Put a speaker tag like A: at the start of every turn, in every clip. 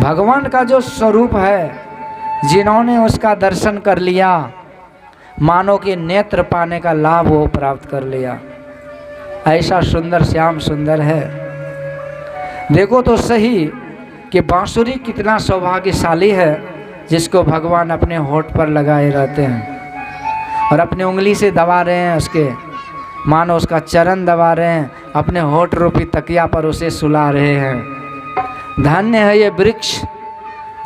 A: भगवान का जो स्वरूप है, जिन्होंने उसका दर्शन कर लिया, मानो कि नेत्र पाने का लाभ वो प्राप्त कर लिया। ऐसा सुंदर श्याम सुंदर है। देखो तो सही कि बांसुरी कितना सौभाग्यशाली है, जिसको भगवान अपने होठ पर लगाए रहते हैं और अपनी उंगली से दबा रहे हैं, उसके मानो उसका चरण दबा रहे हैं, अपने होठ रूपी तकिया पर उसे सुला रहे हैं। धन्य है ये वृक्ष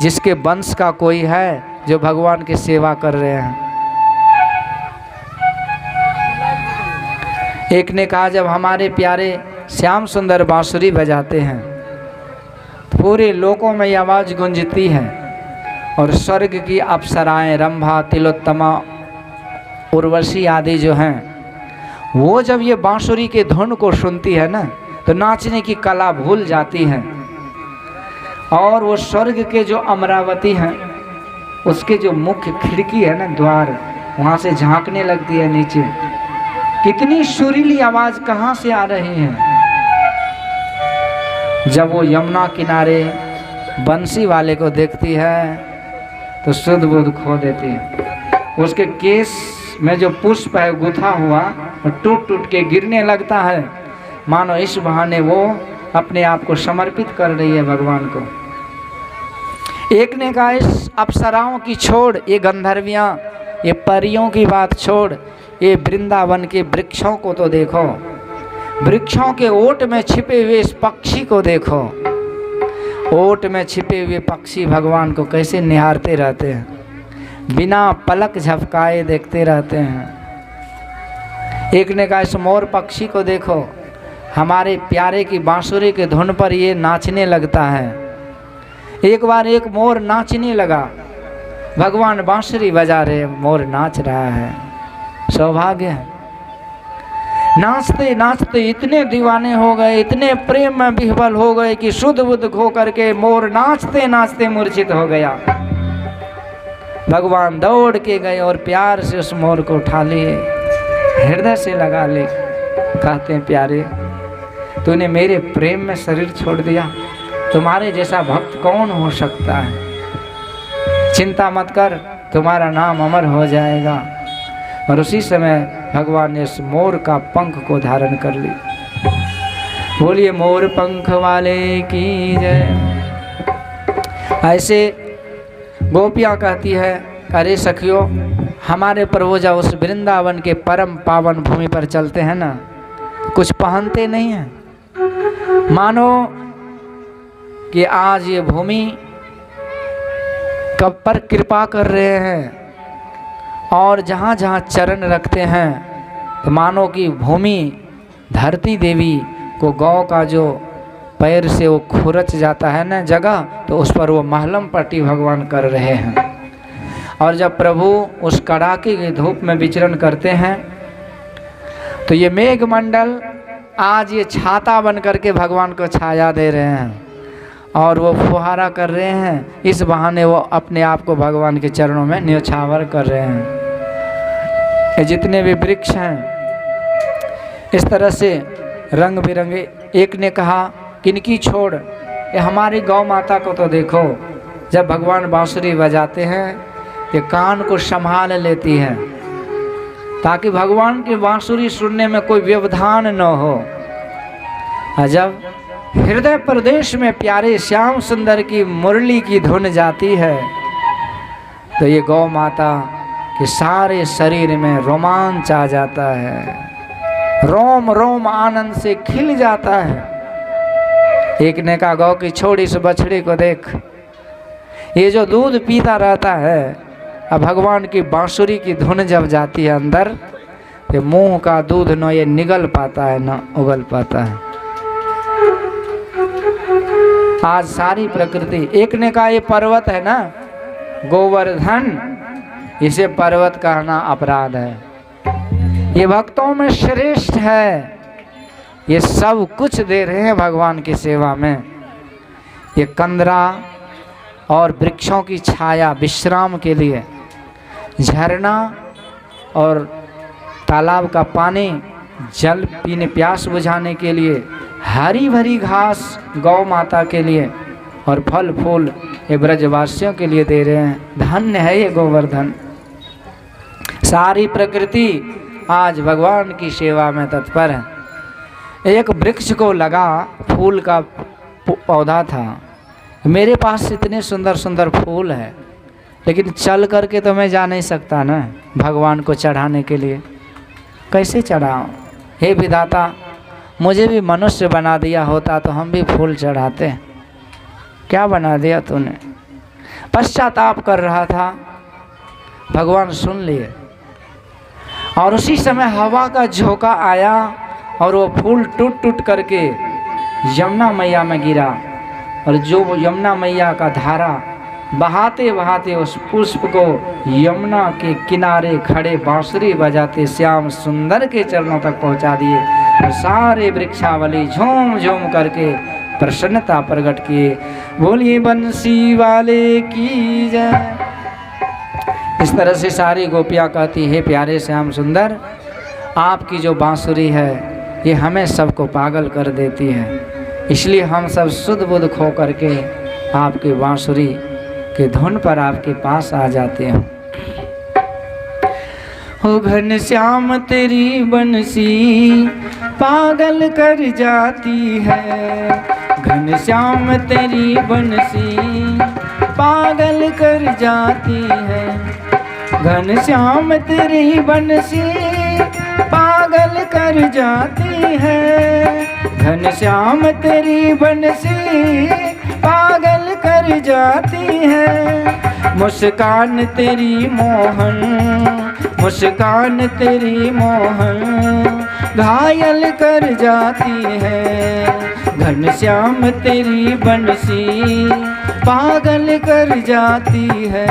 A: जिसके वंश का कोई है जो भगवान की सेवा कर रहे हैं। एक ने कहा, जब हमारे प्यारे श्याम सुंदर बांसुरी बजाते हैं, पूरे लोकों में ये आवाज़ गूंजती है और स्वर्ग की अप्सराएं रंभा, तिलोत्तमा, उर्वशी आदि जो हैं, वो जब ये बांसुरी के धुन को सुनती है ना, तो नाचने की कला भूल जाती है। और वो स्वर्ग के जो अमरावती हैं, उसके जो मुख्य खिड़की है ना, द्वार, वहाँ से झांकने लगती है नीचे। कितनी सुरीली आवाज़ कहाँ से आ रही है। जब वो यमुना किनारे बंसी वाले को देखती है तो सुध बुध खो देती है। उसके केस में जो पुष्प है गुथा हुआ, वो टूट टूट के गिरने लगता है, मानो इस बहाने वो अपने आप को समर्पित कर रही है भगवान को। एक ने कहा, इस अप्सराओं की छोड़, ये गंधर्वियाँ, ये परियों की बात छोड़, ये वृंदावन के वृक्षों को तो देखो, वृक्षों के ओट में छिपे हुए इस पक्षी को देखो। ओट में छिपे हुए पक्षी भगवान को कैसे निहारते रहते हैं, बिना पलक झपकाए देखते रहते हैं। एक ने कहा, इस मोर पक्षी को देखो, हमारे प्यारे की बांसुरी के धुन पर ये नाचने लगता है। एक बार एक मोर नाचने लगा, भगवान बांसुरी बजा रहे, मोर नाच रहा है। सौभाग्य है। नाचते नाचते इतने दीवाने हो गए, इतने प्रेम में विह्वल हो गए कि शुद्ध बुद्ध खो करके मोर नाचते नाचते मूर्छित हो गया। भगवान दौड़ के गए और प्यार से उस मोर को उठा लिए, हृदय से लगा ले। कहते हैं, प्यारे, तूने मेरे प्रेम में शरीर छोड़ दिया, तुम्हारे जैसा भक्त कौन हो सकता है। चिंता मत कर, तुम्हारा नाम अमर हो जाएगा। और उसी समय भगवान ने उस मोर का पंख को धारण कर ली। बोलिए मोर पंख वाले की जय। ऐसे गोपियाँ कहती है, अरे सखियों, हमारे प्रभु जब उस वृंदावन के परम पावन भूमि पर चलते हैं ना, कुछ पहनते नहीं हैं। मानो कि आज ये भूमि कब पर कृपा कर रहे हैं, और जहाँ जहाँ चरण रखते हैं तो मानो कि भूमि धरती देवी को गौ का जो पैर से वो खुरच जाता है ना जगह, तो उस पर वो महलम पट्टी भगवान कर रहे हैं। और जब प्रभु उस कड़ाके की धूप में विचरण करते हैं, तो ये मेघमंडल आज ये छाता बन करके भगवान को छाया दे रहे हैं, और वो फुहारा कर रहे हैं। इस बहाने वो अपने आप को भगवान के चरणों में न्योछावर कर रहे हैं। ये जितने भी वृक्ष हैं इस तरह से रंग बिरंगे। एक ने कहा, किनकी छोड़, ये हमारी गौ माता को तो देखो, जब भगवान बांसुरी बजाते हैं ये कान को संभाल लेती है, ताकि भगवान की बांसुरी सुनने में कोई व्यवधान न हो। और जब हृदय प्रदेश में प्यारे श्याम सुंदर की मुरली की धुन जाती है, तो ये गौ माता के सारे शरीर में रोमांच आ जाता है, रोम रोम आनंद से खिल जाता है। एक ने कहा, गौ की छोड़ी इस बछड़े को देख, ये जो दूध पीता रहता है, अब भगवान की बांसुरी की धुन जब जाती है अंदर, तो मुंह का दूध न ये निगल पाता है न उगल पाता है। आज सारी प्रकृति। एक ने कहा, ये पर्वत है ना गोवर्धन, इसे पर्वत कहना अपराध है। ये भक्तों में श्रेष्ठ है, ये सब कुछ दे रहे हैं भगवान की सेवा में। ये कंदरा और वृक्षों की छाया विश्राम के लिए, झरना और तालाब का पानी जल पीने प्यास बुझाने के लिए, हरी भरी घास गौ माता के लिए, और फल फूल ये ब्रजवासियों के लिए दे रहे हैं। धन्य है ये गोवर्धन। सारी प्रकृति आज भगवान की सेवा में तत्पर है। एक वृक्ष को लगा फूल का पौधा था। मेरे पास इतने सुंदर सुंदर फूल है, लेकिन चल करके तो मैं जा नहीं सकता ना भगवान को चढ़ाने के लिए। कैसे चढ़ाऊँ? हे विधाता, मुझे भी मनुष्य बना दिया होता तो हम भी फूल चढ़ाते। क्या बना दिया तूने? पश्चाताप कर रहा था, भगवान सुन लिए। और उसी समय हवा का झोंका आया और वो फूल टूट टूट करके यमुना मैया में गिरा। और जो यमुना मैया का धारा बहाते बहाते उस पुष्प को यमुना के किनारे खड़े बांसुरी बजाते श्याम सुंदर के चरणों तक पहुंचा दिए। और सारे वृक्षावली झूम झूम करके प्रसन्नता प्रकट किए। बोलिए बंसी वाले की जय। इस तरह से सारी गोपियाँ कहती, हे प्यारे श्याम सुंदर, आपकी जो बांसुरी है ये हमें सबको पागल कर देती है, इसलिए हम सब सुध बुध खो करके आपकी बांसुरी के धुन पर आपके पास आ जाते हैं। हो घनश्याम तेरी बंसी पागल कर जाती है, घनश्याम तेरी बंसी पागल कर जाती है, घनश्याम तेरी बंसी पागल कर जाती है, घनश्याम तेरी बंसी पागल कर जाती है। मुस्कान तेरी मोहन, मुस्कान तेरी मोहन घायल कर जाती है, घनश्याम तेरी बंसी पागल कर जाती है।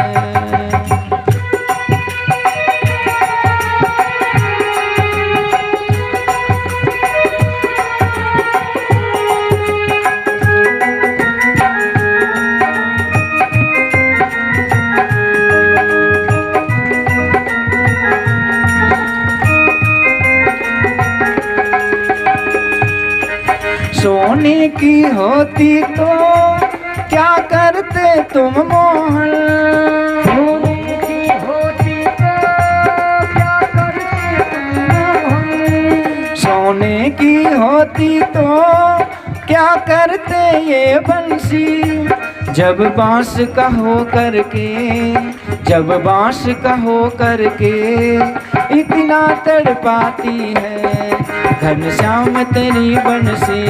A: सोने की होती तो क्या करते तुम मोहन, सोने की होती तो क्या करते तुम मोहन, सोने की होती तो क्या करते ये बंसी, जब बांस का हो करके, जब बांस का हो करके इतना तड़पाती है, घनश्याम तेरी बंसी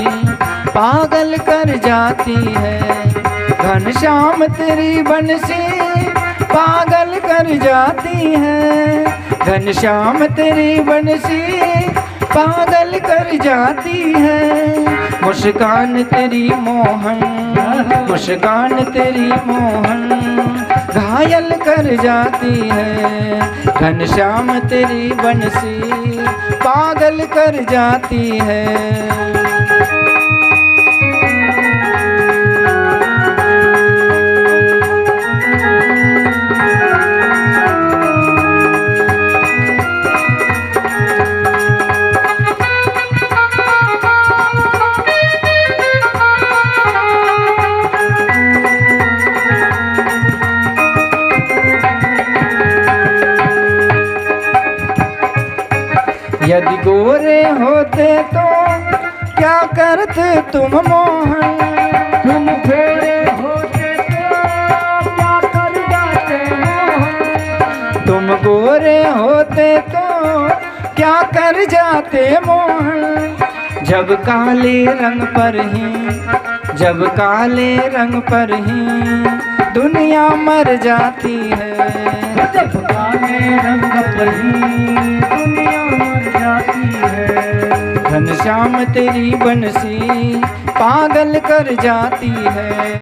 A: पागल कर जाती है, घनश्याम तेरी बंसी पागल कर जाती है, घनश्याम तेरी बंसी पागल कर जाती है। मुस्कान तेरी मोहन, मुस्कान तेरी मोहन घायल कर जाती है, घनश्याम तेरी बंसी पागल कर जाती है। यदि गोरे होते तो क्या करते तुम मोहन, तुम गोरे होते तो क्या कर जाते मोहन, तुम गोरे होते तो क्या कर जाते मोहन, जब काले रंग पर ही, जब काले रंग पर ही दुनिया मर जाती है, जब काले रंग पर ही दुनिया मर जाती है, घनश्याम तेरी बंसी पागल कर जाती है।